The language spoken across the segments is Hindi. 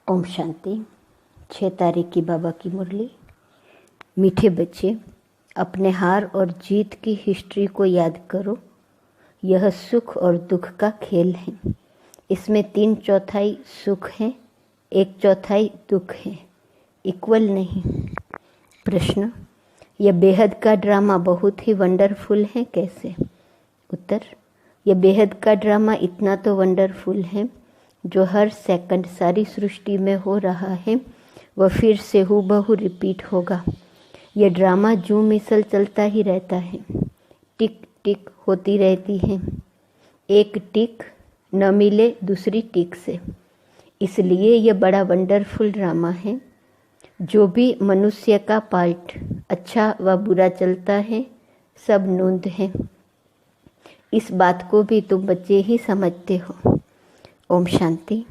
ओम शांति। 6 तारीख की बाबा की मुरली। मीठे बच्चे, अपने हार और जीत की हिस्ट्री को याद करो। यह सुख और दुख का खेल है। इसमें 3/4 सुख है, 1/4 दुख है, इक्वल नहीं। प्रश्न: यह बेहद का ड्रामा बहुत ही वंडरफुल है, कैसे? उत्तर: यह बेहद का ड्रामा इतना तो वंडरफुल है जो हर सेकंड सारी सृष्टि में हो रहा है वह फिर से हूबहू रिपीट होगा। यह ड्रामा जूं मिसल चलता ही रहता है, टिक टिक होती रहती है। एक टिक न मिले दूसरी टिक से, इसलिए यह बड़ा वंडरफुल ड्रामा है। जो भी मनुष्य का पार्ट अच्छा व बुरा चलता है सब नूंद है। इस बात को भी तुम बच्चे ही समझते हो। ओम शांति।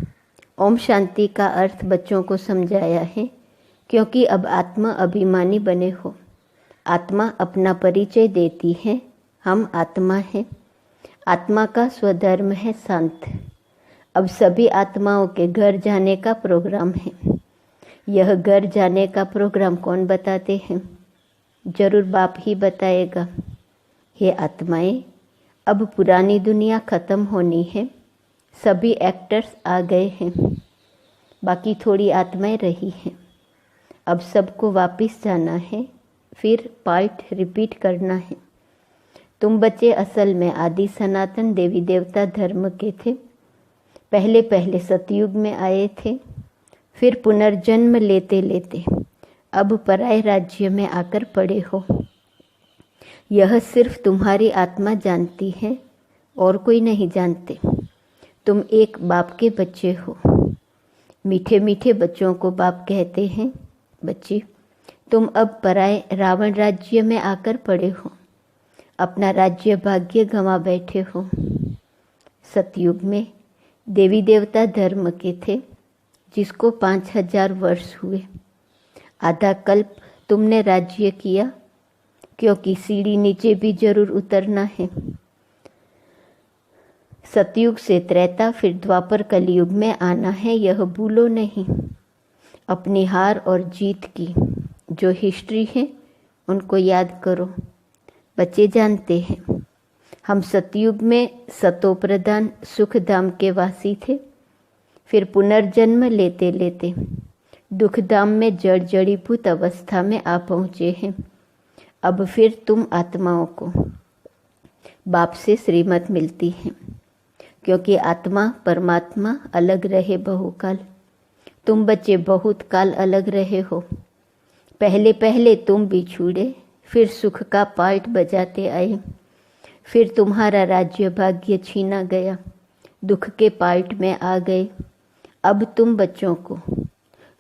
ओम शांति का अर्थ बच्चों को समझाया है क्योंकि अब आत्मा अभिमानी बने हो। आत्मा अपना परिचय देती है, हम आत्मा हैं। आत्मा का स्वधर्म है शांत। अब सभी आत्माओं के घर जाने का प्रोग्राम है। यह घर जाने का प्रोग्राम कौन बताते हैं? जरूर बाप ही बताएगा। हे आत्माएं, अब पुरानी दुनिया खत्म होनी है। सभी एक्टर्स आ गए हैं, बाकी थोड़ी आत्माएं रही हैं। अब सबको वापस जाना है, फिर पार्ट रिपीट करना है। तुम बच्चे असल में आदि सनातन देवी देवता धर्म के थे। पहले पहले सतयुग में आए थे, फिर पुनर्जन्म लेते लेते अब पराये राज्य में आकर पड़े हो। यह सिर्फ तुम्हारी आत्मा जानती है और कोई नहीं जानते। तुम एक बाप के बच्चे हो। मीठे मीठे बच्चों को बाप कहते हैं, बच्चे तुम अब पराये रावण राज्य में आकर पड़े हो। अपना राज्य भाग्य गंवा बैठे हो। सतयुग में देवी देवता धर्म के थे, जिसको 5000 वर्ष हुए। आधा कल्प तुमने राज्य किया, क्योंकि सीढ़ी नीचे भी जरूर उतरना है। सतयुग से त्रेता फिर द्वापर कलयुग में आना है, यह भूलो नहीं। अपनी हार और जीत की जो हिस्ट्री है उनको याद करो। बच्चे जानते हैं हम सतयुग में सतो प्रधान सुख धाम के वासी थे। फिर पुनर्जन्म लेते लेते दुख धाम में जड़ जड़ीभूत अवस्था में आ पहुँचे हैं। अब फिर तुम आत्माओं को बाप से श्रीमत मिलती है, क्योंकि आत्मा परमात्मा अलग रहे बहुकाल। तुम बच्चे बहुत काल अलग रहे हो। पहले पहले तुम भी छूटे, फिर सुख का पार्ट बजाते आए। फिर तुम्हारा राज्य भाग्य छीना गया, दुख के पार्ट में आ गए। अब तुम बच्चों को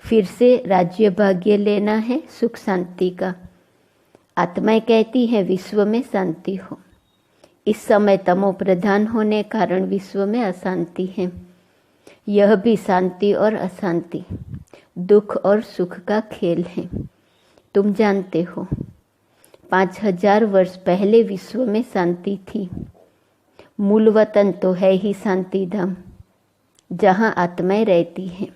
फिर से राज्य भाग्य लेना है सुख शांति का। आत्माएं कहती हैं विश्व में शांति हो। इस समय तमो प्रधान होने कारण विश्व में अशांति है। यह भी शांति और अशांति, दुख और सुख का खेल है। तुम जानते हो 5000 वर्ष पहले विश्व में शांति थी। मूल वतन तो है ही शांति धाम, जहाँ आत्माएं रहती हैं।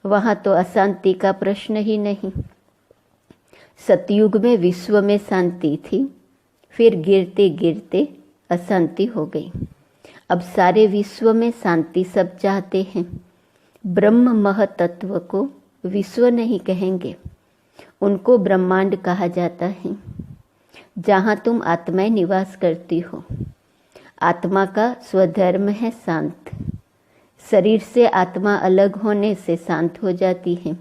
वहाँ तो अशांति का प्रश्न ही नहीं। सतयुग में विश्व में शांति थी, फिर गिरते गिरते अशांति हो गई। अब सारे विश्व में शांति सब चाहते हैं। ब्रह्म महतत्व को विश्व नहीं कहेंगे, उनको ब्रह्मांड कहा जाता है, जहाँ तुम आत्माएं निवास करती हो। आत्मा का स्वधर्म है शांत। शरीर से आत्मा अलग होने से शांत हो जाती है।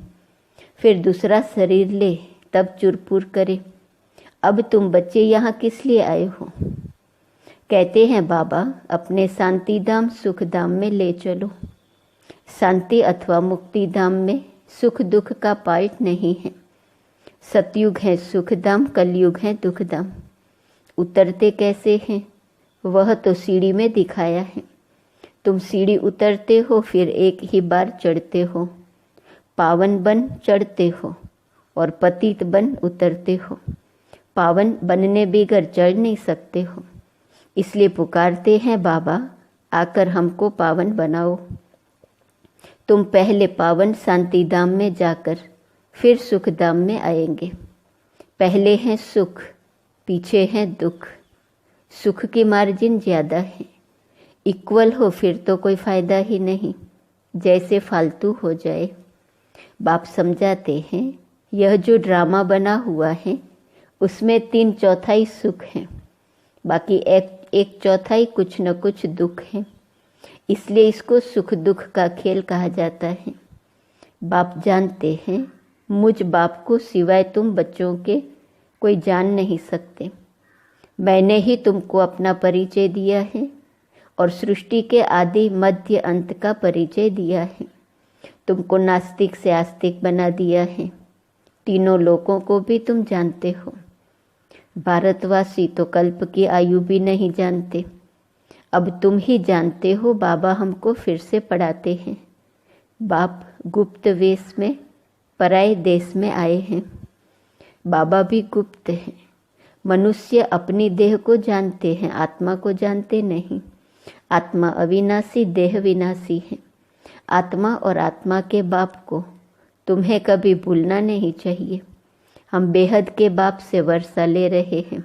फिर दूसरा शरीर ले तब चुरपुर करे। अब तुम बच्चे यहाँ किस लिए आए हो? कहते हैं बाबा अपने शांति धाम सुख धाम में ले चलो। शांति अथवा मुक्ति धाम में सुख दुख का पार्ट नहीं है। सतयुग है सुख धाम, कलयुग है दुख धाम। उतरते कैसे हैं वह तो सीढ़ी में दिखाया है। तुम सीढ़ी उतरते हो, फिर एक ही बार चढ़ते हो। पावन बन चढ़ते हो और पतित बन उतरते हो। पावन बनने बगैर चढ़ नहीं सकते हो, इसलिए पुकारते हैं बाबा आकर हमको पावन बनाओ। तुम पहले पावन शांति धाम में जाकर फिर सुख धाम में आएंगे। पहले है सुख, पीछे है दुख। सुख की मार्जिन ज़्यादा है। इक्वल हो फिर तो कोई फ़ायदा ही नहीं, जैसे फालतू हो जाए। बाप समझाते हैं, यह जो ड्रामा बना हुआ है उसमें 3/4 सुख है, बाकी एक चौथाई कुछ न कुछ दुख है। इसलिए इसको सुख दुख का खेल कहा जाता है। बाप जानते हैं, मुझ बाप को सिवाय तुम बच्चों के कोई जान नहीं सकते। मैंने ही तुमको अपना परिचय दिया है और सृष्टि के आदि मध्य अंत का परिचय दिया है। तुमको नास्तिक से आस्तिक बना दिया है। तीनों लोकों को भी तुम जानते हो। भारतवासी तो कल्प की आयु भी नहीं जानते। अब तुम ही जानते हो। बाबा हमको फिर से पढ़ाते हैं। बाप गुप्त वेश में पराये देश में आए हैं। बाबा भी गुप्त हैं। मनुष्य अपनी देह को जानते हैं, आत्मा को जानते नहीं। आत्मा अविनाशी, देह विनाशी है। आत्मा और आत्मा के बाप को तुम्हें कभी भूलना नहीं चाहिए। हम बेहद के बाप से वर्षा ले रहे हैं।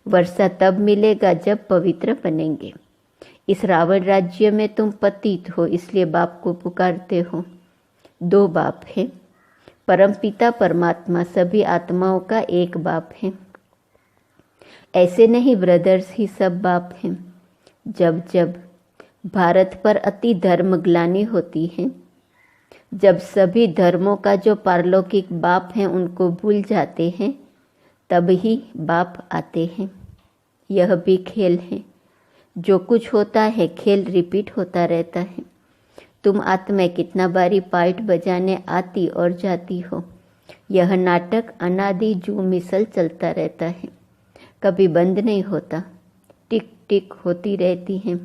वर्षा तब मिलेगा जब पवित्र बनेंगे। इस रावण राज्य में तुम पतित हो, इसलिए बाप को पुकारते हो। 2 बाप हैं। परमपिता परमात्मा सभी आत्माओं का एक बाप है। ऐसे नहीं ब्रदर्स ही सब बाप हैं। जब जब भारत पर अति धर्म ग्लानि होती है, जब सभी धर्मों का जो पारलौकिक बाप हैं उनको भूल जाते हैं, तब ही बाप आते हैं। यह भी खेल है। जो कुछ होता है खेल रिपीट होता रहता है। तुम आत्मा कितना बारी पार्ट बजाने आती और जाती हो। यह नाटक अनादि जू मिसल चलता रहता है, कभी बंद नहीं होता। टिक टिक होती रहती है,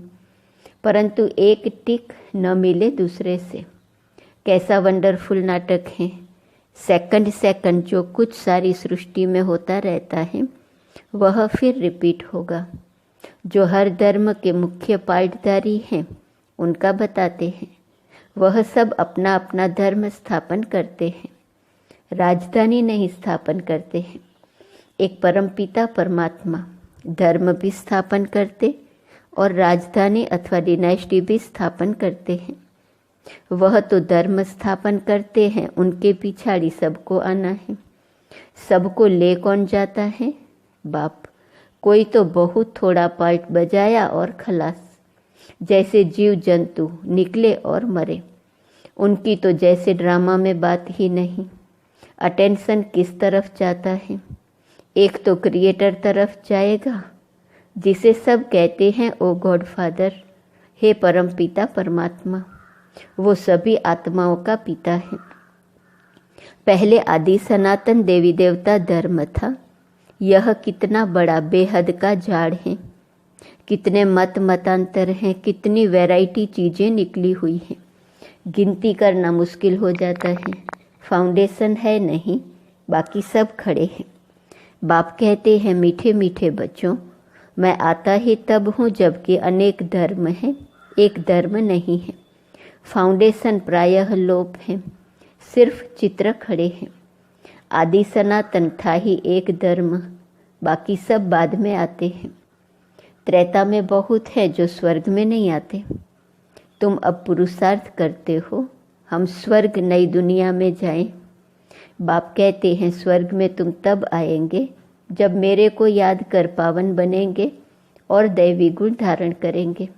परंतु एक टिक न मिले दूसरे से। कैसा वंडरफुल नाटक है। सेकंड सेकंड जो कुछ सारी सृष्टि में होता रहता है वह फिर रिपीट होगा। जो हर धर्म के मुख्य पाठधारी हैं उनका बताते हैं। वह सब अपना अपना धर्म स्थापन करते हैं, राजधानी नहीं स्थापन करते हैं। एक परमपिता परमात्मा धर्म भी स्थापन करते और राजधानी अथवा डिनाइस्टी भी स्थापन करते हैं। वह तो धर्म स्थापन करते हैं, उनके पिछाड़ी सबको आना है। सबको ले कौन जाता है? बाप। कोई तो बहुत थोड़ा पार्ट बजाया और खलास। जैसे जीव जंतु निकले और मरे। उनकी तो जैसे ड्रामा में बात ही नहीं। अटेंशन किस तरफ जाता है? एक तो क्रिएटर तरफ जाएगा, जिसे सब कहते हैं ओ गॉड फादर, हे परम पिता परमात्मा। वो सभी आत्माओं का पिता है। पहले आदि सनातन देवी देवता धर्म था। यह कितना बड़ा बेहद का झाड़ है। कितने मत मतांतर हैं, कितनी वैरायटी चीज़ें निकली हुई हैं। गिनती करना मुश्किल हो जाता है। फाउंडेशन है नहीं, बाकी सब खड़े हैं। बाप कहते हैं, मीठे मीठे बच्चों, मैं आता ही तब हूँ जबकि अनेक धर्म हैं, एक धर्म नहीं है। फाउंडेशन प्रायः लोप है, सिर्फ चित्र खड़े हैं। आदि सनातन था ही एक धर्म, बाकी सब बाद में आते हैं। त्रेता में बहुत है जो स्वर्ग में नहीं आते। तुम अब पुरुषार्थ करते हो हम स्वर्ग नई दुनिया में जाएं। बाप कहते हैं, स्वर्ग में तुम तब आएंगे जब मेरे को याद कर पावन बनेंगे और दैवी गुण धारण करेंगे।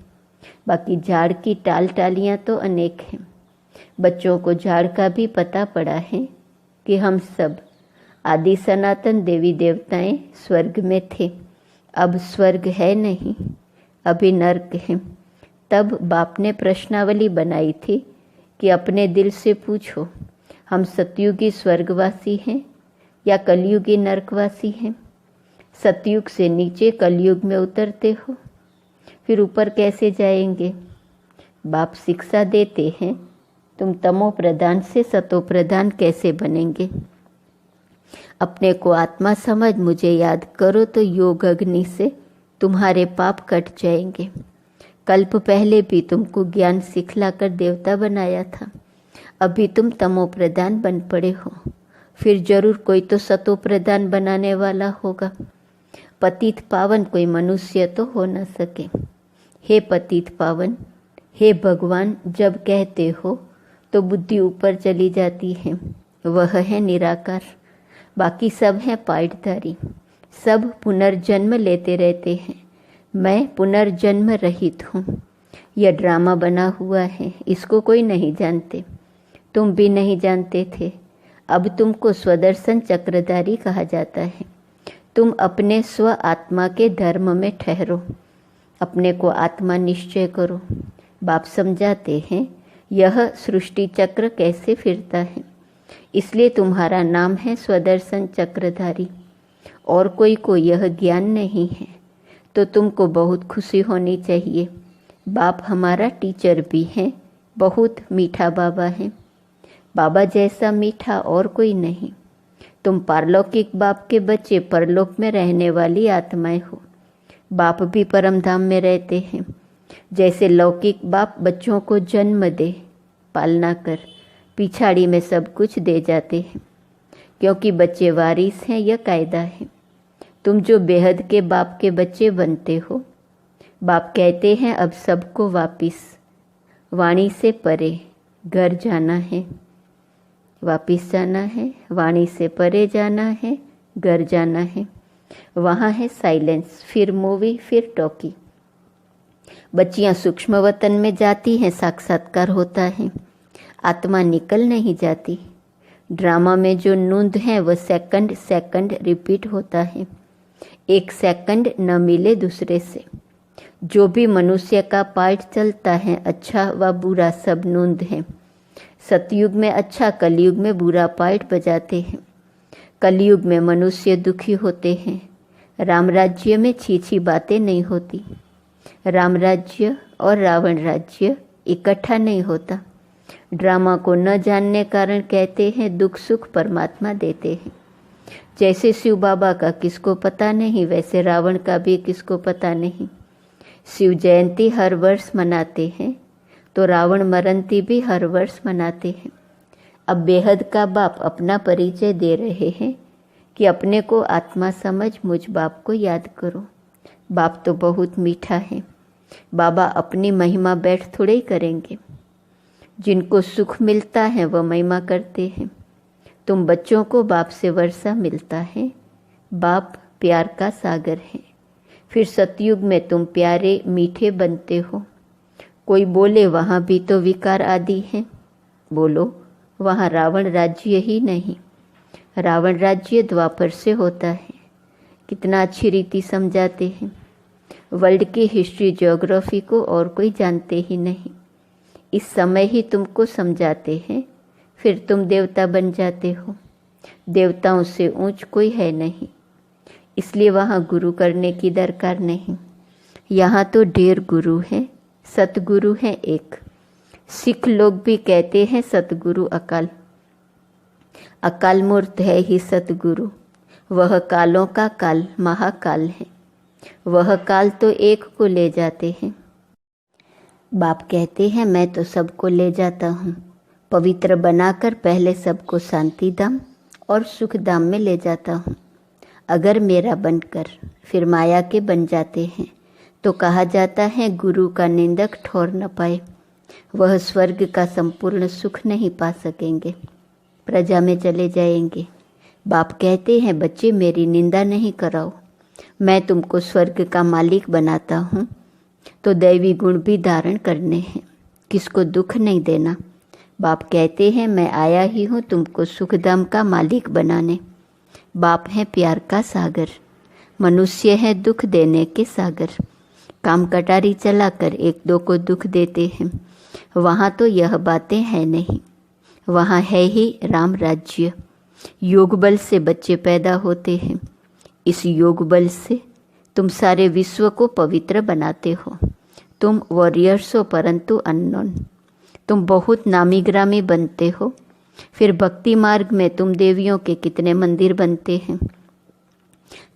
बाकी झाड़ की टाल टालियाँ तो अनेक हैं। बच्चों को झाड़ का भी पता पड़ा है कि हम सब आदि सनातन देवी देवताएं स्वर्ग में थे। अब स्वर्ग है नहीं, अभी नर्क है। तब बाप ने प्रश्नावली बनाई थी कि अपने दिल से पूछो, हम सतयुगी स्वर्गवासी हैं या कलयुगी नरकवासी हैं? सतयुग से नीचे कलयुग में उतरते हो, फिर ऊपर कैसे जाएंगे? बाप शिक्षा देते हैं, तुम तमो प्रधान से सतो प्रधान कैसे बनेंगे? अपने को आत्मा समझ मुझे याद करो तो योग अग्नि से तुम्हारे पाप कट जाएंगे। कल्प पहले भी तुमको ज्ञान सिखलाकर देवता बनाया था। अभी तुम तमो प्रधान बन पड़े हो, फिर जरूर कोई तो सतो प्रधान बनाने वाला होगा। पतित पावन कोई मनुष्य तो हो न सके। हे पतित पावन, हे भगवान जब कहते हो तो बुद्धि ऊपर चली जाती है। वह है निराकार, बाकी सब है पाठधारी, सब पुनर्जन्म लेते रहते हैं। मैं पुनर्जन्म रहित हूँ। यह ड्रामा बना हुआ है, इसको कोई नहीं जानते। तुम भी नहीं जानते थे। अब तुमको स्वदर्शन चक्रधारी कहा जाता है। तुम अपने स्व आत्मा के धर्म में ठहरो, अपने को आत्मा निश्चय करो। बाप समझाते हैं यह सृष्टि चक्र कैसे फिरता है, इसलिए तुम्हारा नाम है स्वदर्शन चक्रधारी। और कोई को यह ज्ञान नहीं है तो तुमको बहुत खुशी होनी चाहिए। बाप हमारा टीचर भी है, बहुत मीठा बाबा है। बाबा जैसा मीठा और कोई नहीं। तुम पारलौकिक बाप के बच्चे परलोक में रहने वाली आत्माएं हो। बाप भी परमधाम में रहते हैं। जैसे लौकिक बाप बच्चों को जन्म दे, पालना कर, पिछाड़ी में सब कुछ दे जाते हैं, क्योंकि बच्चे वारिस हैं, यह कायदा है। तुम जो बेहद के बाप के बच्चे बनते हो, बाप कहते हैं अब सबको वापिस वाणी से परे घर जाना है। वापिस जाना है, वाणी से परे जाना है, घर जाना है। वहाँ है साइलेंस, फिर मूवी, फिर टॉकी। बच्चियाँ सूक्ष्म वतन में जाती हैं, साक्षात्कार होता है, आत्मा निकल नहीं जाती। ड्रामा में जो नूंद है वह सेकंड सेकंड रिपीट होता है, एक सेकंड न मिले दूसरे से। जो भी मनुष्य का पाठ चलता है, अच्छा व बुरा सब नूंद है। सतयुग में अच्छा, कलयुग में बुरा पाठ बजाते हैं। कलयुग में मनुष्य दुखी होते हैं। राम राज्य में छी बातें नहीं होती। राम राज्य और रावण राज्य इकट्ठा नहीं होता। ड्रामा को न जानने कारण कहते हैं दुख सुख परमात्मा देते हैं। जैसे शिव बाबा का किसको पता नहीं, वैसे रावण का भी किसको पता नहीं। शिव जयंती हर वर्ष मनाते हैं तो रावण मरंती भी हर वर्ष मनाते हैं। अब बेहद का बाप अपना परिचय दे रहे हैं कि अपने को आत्मा समझ मुझ बाप को याद करो। बाप तो बहुत मीठा है। बाबा अपनी महिमा बैठ थोड़े ही करेंगे। जिनको सुख मिलता है वह महिमा करते हैं। तुम बच्चों को बाप से वर्षा मिलता है। बाप प्यार का सागर है। फिर सतयुग में तुम प्यारे मीठे बनते हो। कोई बोले वहाँ भी तो विकार आदि हैं। बोलो वहाँ रावण राज्य ही नहीं, रावण राज्य द्वापर से होता है। कितना अच्छी रीति समझाते हैं। वर्ल्ड की हिस्ट्री ज्योग्राफी को और कोई जानते ही नहीं। इस समय ही तुमको समझाते हैं, फिर तुम देवता बन जाते हो। देवताओं से ऊंच कोई है नहीं, इसलिए वहाँ गुरु करने की दरकार नहीं। यहाँ तो ढेर गुरु हैं, सतगुरु है एक। सिख लोग भी कहते हैं सतगुरु अकाल। अकाल मूर्त है ही सतगुरु। वह कालों का काल महाकाल है। वह काल तो एक को ले जाते हैं। बाप कहते हैं मैं तो सबको ले जाता हूँ, पवित्र बनाकर पहले सबको शांति धाम और सुख धाम में ले जाता हूँ। अगर मेरा बनकर फिर माया के बन जाते हैं तो कहा जाता है गुरु का निंदक ठोर न पाए। वह स्वर्ग का संपूर्ण सुख नहीं पा सकेंगे, प्रजा में चले जाएंगे। बाप कहते हैं बच्चे मेरी निंदा नहीं कराओ, मैं तुमको स्वर्ग का मालिक बनाता हूँ तो दैवी गुण भी धारण करने हैं, किसको दुख नहीं देना। बाप कहते हैं मैं आया ही हूँ तुमको सुखधाम का मालिक बनाने। बाप है प्यार का सागर, मनुष्य है दुख देने के सागर। काम कटारी चलाकर एक दो को दुख देते हैं। वहाँ तो यह बातें हैं नहीं, वहाँ है ही राम राज्य। योग बल से बच्चे पैदा होते हैं। इस योग बल से तुम सारे विश्व को पवित्र बनाते हो। तुम वॉरियर्स हो परंतु अननोन। तुम बहुत नामी ग्रामी बनते हो। फिर भक्ति मार्ग में तुम देवियों के कितने मंदिर बनते हैं।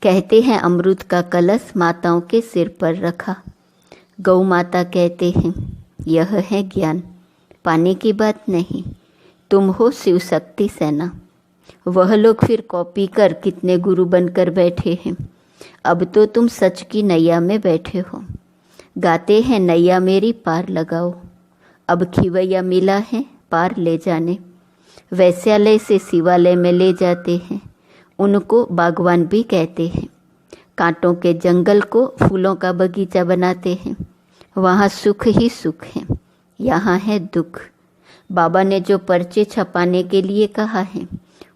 कहते हैं अमृत का कलश माताओं के सिर पर रखा। गौ माता कहते हैं यह है ज्ञान, पाने की बात नहीं, तुम हो शिव शक्ति सेना। वह लोग फिर कॉपी कर कितने गुरु बनकर बैठे हैं। अब तो तुम सच की नैया में बैठे हो। गाते हैं नैया मेरी पार लगाओ। अब खिवैया मिला है पार ले जाने। वैश्यालय से शिवालय में ले जाते हैं, उनको बागवान भी कहते हैं। कांटों के जंगल को फूलों का बगीचा बनाते हैं। वहाँ सुख ही सुख है, यहाँ है दुख। बाबा ने जो पर्चे छपाने के लिए कहा है,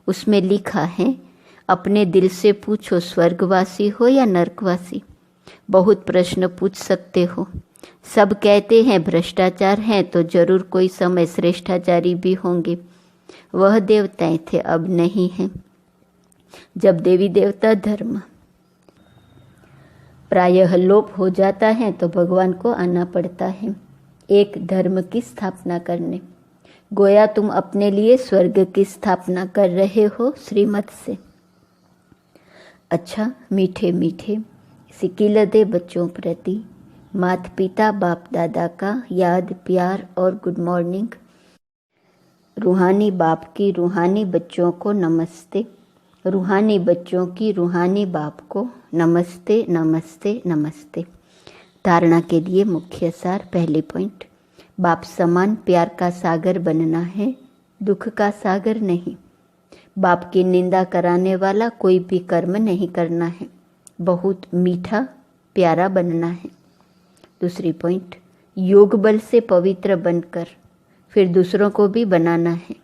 उसमें लिखा है, अपने दिल से पूछो स्वर्गवासी हो या नरकवासी। बहुत प्रश्न पूछ सकते हो। सब कहते हैं भ्रष्टाचार है, तो जरूर कोई समय श्रेष्ठाचारी भी होंगे। वह देवताएं थे, अब नहीं हैं। जब देवी देवता धर्म प्रायः लोप हो जाता है, तो भगवान को आना पड़ता है एक धर्म की स्थापना करने। गोया तुम अपने लिए स्वर्ग की स्थापना कर रहे हो श्रीमत से। अच्छा, मीठे मीठे सिकिलदे बच्चों प्रति माता पिता बाप दादा का याद प्यार और गुड मॉर्निंग। रूहानी बाप की रूहानी बच्चों को नमस्ते। रूहानी बच्चों की रूहानी बाप को नमस्ते नमस्ते नमस्ते। धारणा के लिए मुख्य सार। पहले पॉइंट, बाप समान प्यार का सागर बनना है, दुख का सागर नहीं। बाप की निंदा कराने वाला कोई भी कर्म नहीं करना है, बहुत मीठा प्यारा बनना है। दूसरी पॉइंट, योग बल से पवित्र बनकर फिर दूसरों को भी बनाना है।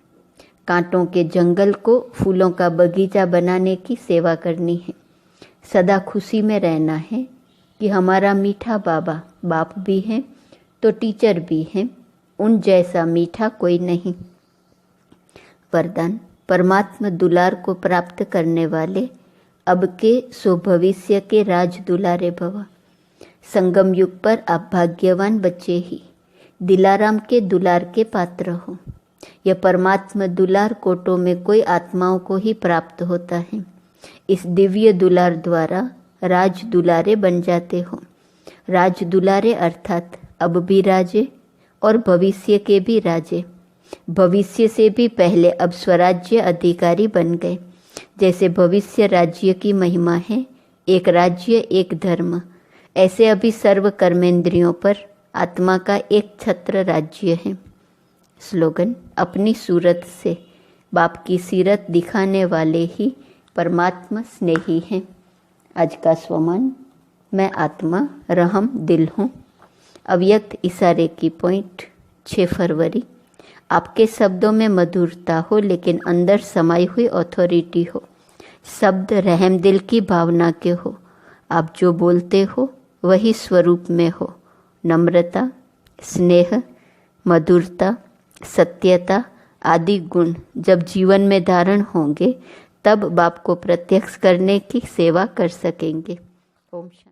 कांटों के जंगल को फूलों का बगीचा बनाने की सेवा करनी है। सदा खुशी में रहना है कि हमारा मीठा बाबा बाप भी हैं तो टीचर भी हैं, उन जैसा मीठा कोई नहीं। वरदान, परमात्मा दुलार को प्राप्त करने वाले अब के सो भविष्य के राज दुलारे भव। संगम युग पर आप भाग्यवान बच्चे ही दिलाराम के दुलार के पात्र हो। यह परमात्मा दुलार कोटों में कोई आत्माओं को ही प्राप्त होता है। इस दिव्य दुलार द्वारा राज दुलारे बन जाते हो। राज दुलारे अर्थात अब भी राजे और भविष्य के भी राजे। भविष्य से भी पहले अब स्वराज्य अधिकारी बन गए। जैसे भविष्य राज्य की महिमा है, एक राज्य एक धर्म, ऐसे अभी सर्व कर्मेंद्रियों पर आत्मा का एक छत्र राज्य है। स्लोगन, अपनी सूरत से बाप की सीरत दिखाने वाले ही परमात्मा स्नेही हैं। आज का स्वमान, मैं आत्मा रहम दिल हूँ। अव्यक्त इशारे की पॉइंट 6 फरवरी। आपके शब्दों में मधुरता हो, लेकिन अंदर समाई हुई अथॉरिटी हो। शब्द रहम दिल की भावना के हो। आप जो बोलते हो वही स्वरूप में हो। नम्रता, स्नेह, मधुरता, सत्यता आदि गुण जब जीवन में धारण होंगे, तब बाप को प्रत्यक्ष करने की सेवा कर सकेंगे। ओम शांति।